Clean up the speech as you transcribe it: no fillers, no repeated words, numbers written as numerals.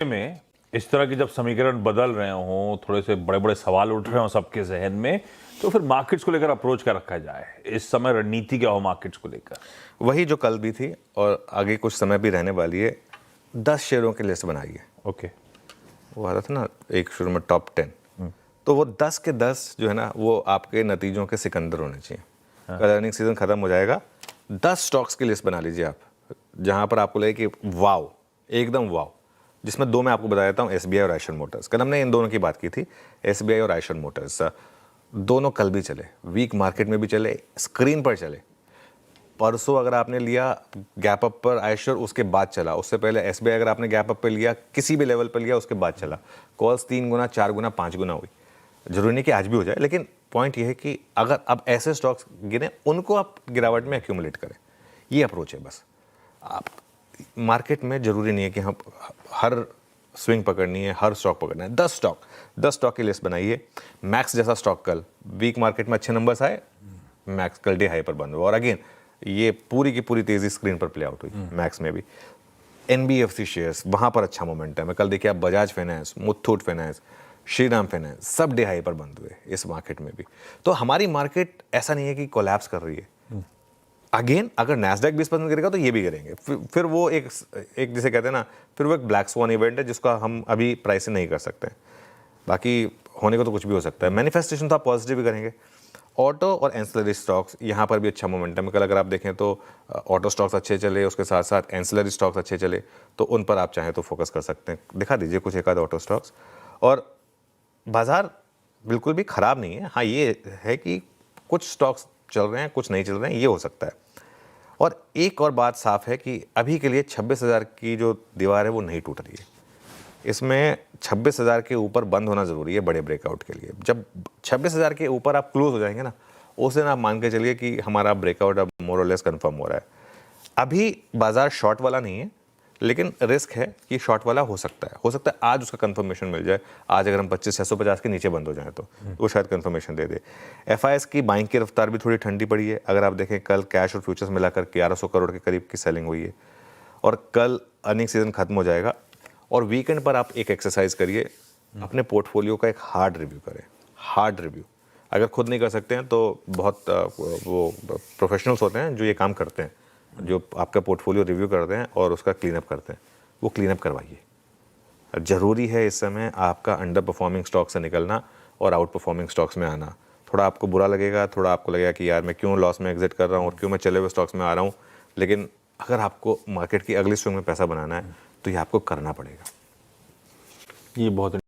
में इस तरह के जब समीकरण बदल रहे हों, थोड़े से बड़े बड़े सवाल उठ रहे हों सबके जहन में, तो फिर मार्केट्स को लेकर अप्रोच क्या रखा जाए? इस समय रणनीति क्या हो मार्केट्स को लेकर? वही जो कल भी थी और आगे कुछ समय भी रहने वाली है। 10 शेयरों की लिस्ट बनाइए। ओके। वो आ रहा था ना एक शुरू में टॉप 10, तो वो 10 के 10 जो है ना वो आपके नतीजों के सिकंदर होने चाहिए। कल अर्निंग सीजन खत्म हो जाएगा, 10 स्टॉक्स की लिस्ट बना लीजिए आप, जहां पर आपको लगे कि वाव, एकदम वाव। जिसमें दो मैं आपको बता देता हूँ, एसबीआई और आयशर मोटर्स। कल हमने इन दोनों की बात की थी, एसबीआई और आयशर मोटर्स। दोनों कल भी चले, वीक मार्केट में भी चले, स्क्रीन पर चले। परसों अगर आपने लिया गैप अप पर आयशर, उसके बाद चला। उससे पहले एसबीआई अगर आपने गैप अप पे लिया, किसी भी लेवल पर लिया, उसके बाद चला। कॉल्स 3 गुना, 4 गुना, 5 गुना हुई। जरूरी नहीं कि आज भी हो जाए, लेकिन पॉइंट ये है कि अगर अब ऐसे स्टॉक्स गिने, उनको आप गिरावट में एक्यूमुलेट करें। ये अप्रोच है बस। आप मार्केट में जरूरी नहीं है कि हम हर स्विंग पकड़नी है, हर स्टॉक पकड़ना है। 10 स्टॉक की लिस्ट बनाइए। मैक्स जैसा स्टॉक कल वीक मार्केट में अच्छे नंबर्स आए, मैक्स कल डे हाई पर बंद हुआ, और अगेन ये पूरी की पूरी तेजी स्क्रीन पर प्ले आउट हुई मैक्स में भी। एनबीएफसी शेयर्स, वहां पर अच्छा मोमेंटम है। कल देखिए आप Bajaj finance, Muthoot finance, Shriram finance, सब डे हाई पर बंद हुए इस मार्केट में भी। तो हमारी मार्केट ऐसा नहीं है कि कोलैप्स कर रही है। अगेन अगर नैस्डैक 20% गिरेगा तो ये भी गिरेंगे। फिर वो एक जिसे कहते हैं ना, फिर वो एक ब्लैक स्वान इवेंट है जिसका हम अभी प्राइस नहीं कर सकते। बाकी होने को तो कुछ भी हो सकता है। मैनिफेस्टेशन तो आप पॉजिटिव भी करेंगे। ऑटो और एंसिलरी स्टॉक्स, यहाँ पर भी अच्छा मोमेंटम है। कल अगर आप देखें तो ऑटो स्टॉक्स अच्छे चले, उसके साथ साथ एंसिलरी स्टॉक्स अच्छे चले, तो उन पर आप चाहें तो फोकस कर सकते हैं। दिखा दीजिए कुछ एक आध ऑटो स्टॉक्स। और बाजार बिल्कुल भी ख़राब नहीं है। हाँ, ये है कि कुछ स्टॉक्स चल रहे हैं, कुछ नहीं चल रहे हैं, ये हो सकता है। और एक और बात साफ है कि अभी के लिए 26,000 की जो दीवार है वो नहीं टूट रही है। इसमें 26,000 के ऊपर बंद होना ज़रूरी है बड़े ब्रेकआउट के लिए। जब 26,000 के ऊपर आप क्लोज हो जाएंगे ना, उस दिन आप मान के चलिए कि हमारा ब्रेकआउट अब मोर और लेस कन्फर्म हो रहा है। अभी बाजार शॉर्ट वाला नहीं है, लेकिन रिस्क है कि शॉर्ट वाला हो सकता है। आज उसका कंफर्मेशन मिल जाए। आज अगर हम 25,650 के नीचे बंद हो जाए तो वो शायद कंफर्मेशन दे दे। एफआईएस की बाइंग की रफ्तार भी थोड़ी ठंडी पड़ी है। अगर आप देखें, कल कैश और फ्यूचर्स मिलाकर 1100 करोड़ के करीब की सेलिंग हुई है। और कल अर्निंग सीजन खत्म हो जाएगा, और वीकेंड पर आप एक एक्सरसाइज करिए, अपने पोर्टफोलियो का एक हार्ड रिव्यू करें। हार्ड रिव्यू अगर खुद नहीं कर सकते हैं तो बहुत वो प्रोफेशनल्स होते हैं जो ये काम करते हैं, जो आपका पोर्टफोलियो रिव्यू करते हैं और उसका क्लीन अप करते हैं। वो क्लीन अप करवाइए। ज़रूरी है इस समय आपका अंडर परफॉर्मिंग स्टॉक से निकलना और आउट परफॉर्मिंग स्टॉक्स में आना। थोड़ा आपको बुरा लगेगा, थोड़ा आपको लगेगा कि यार मैं क्यों लॉस में एग्जिट कर रहा हूँ और क्यों मैं चले हुए स्टॉक्स में आ रहा हूँ, लेकिन अगर आपको मार्केट की अगली स्विंग में पैसा बनाना है तो ये आपको करना पड़ेगा। ये बहुत